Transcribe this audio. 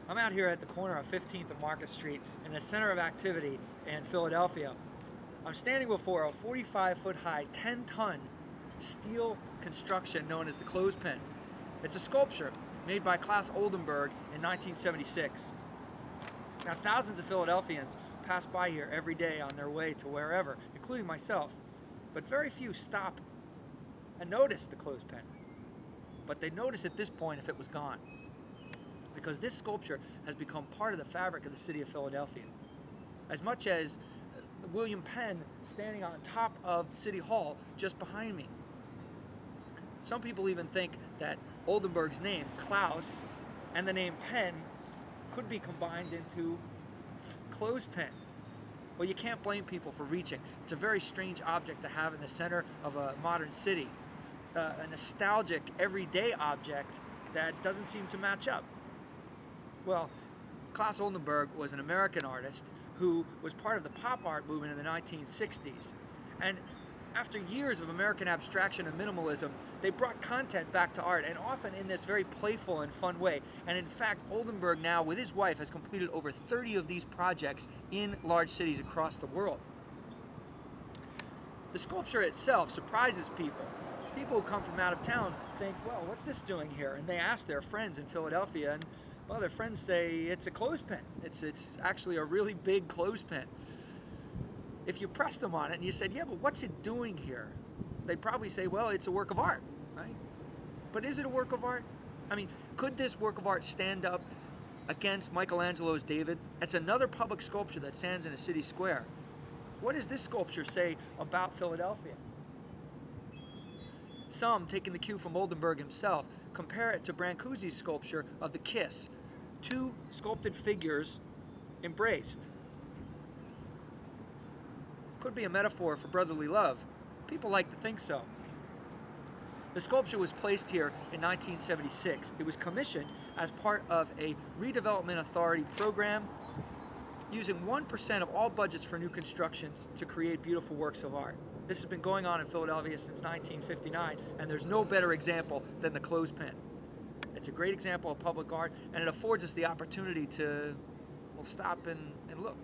I'm out here at the corner of 15th and Market Street in the center of activity in Philadelphia. I'm standing before a 45-foot high, 10-ton steel construction known as the Clothespin. It's a sculpture made by Claes Oldenburg in 1976. Now, thousands of Philadelphians pass by here every day on their way to wherever, including myself, but very few stop and notice the clothespin. But they notice at this point if it was gone, because this sculpture has become part of the fabric of the city of Philadelphia. As much as William Penn standing on top of City Hall just behind me. Some people even think that Oldenburg's name, Klaus, and the name Penn could be combined into clothespin. Well, you can't blame people for reaching. It's a very strange object to have in the center of a modern city. A nostalgic, everyday object that doesn't seem to match up. Well, Claes Oldenburg was an American artist who was part of the pop art movement in the 1960s. And after years of American abstraction and minimalism, they brought content back to art, and often in this very playful and fun way. And in fact, Oldenburg now, with his wife, has completed over 30 of these projects in large cities across the world. The sculpture itself surprises people. People who come from out of town think, well, what's this doing here? And they ask their friends in Philadelphia, and well, their friends say it's a clothespin. It's actually a really big clothespin. If you pressed them on it and you said, yeah, but what's it doing here? They'd probably say, well, it's a work of art, right? But is it a work of art? I mean, could this work of art stand up against Michelangelo's David? It's another public sculpture that stands in a city square. What does this sculpture say about Philadelphia? Some, taking the cue from Oldenburg himself, compare it to Brancusi's sculpture of the Kiss, two sculpted figures embraced. Could be a metaphor for brotherly love. People like to think so. The sculpture was placed here in 1976. It was commissioned as part of a redevelopment authority program using 1% of all budgets for new constructions to create beautiful works of art. This has been going on in Philadelphia since 1959, and there's no better example than the clothespin. It's a great example of public art, and it affords us the opportunity to, well, stop and look.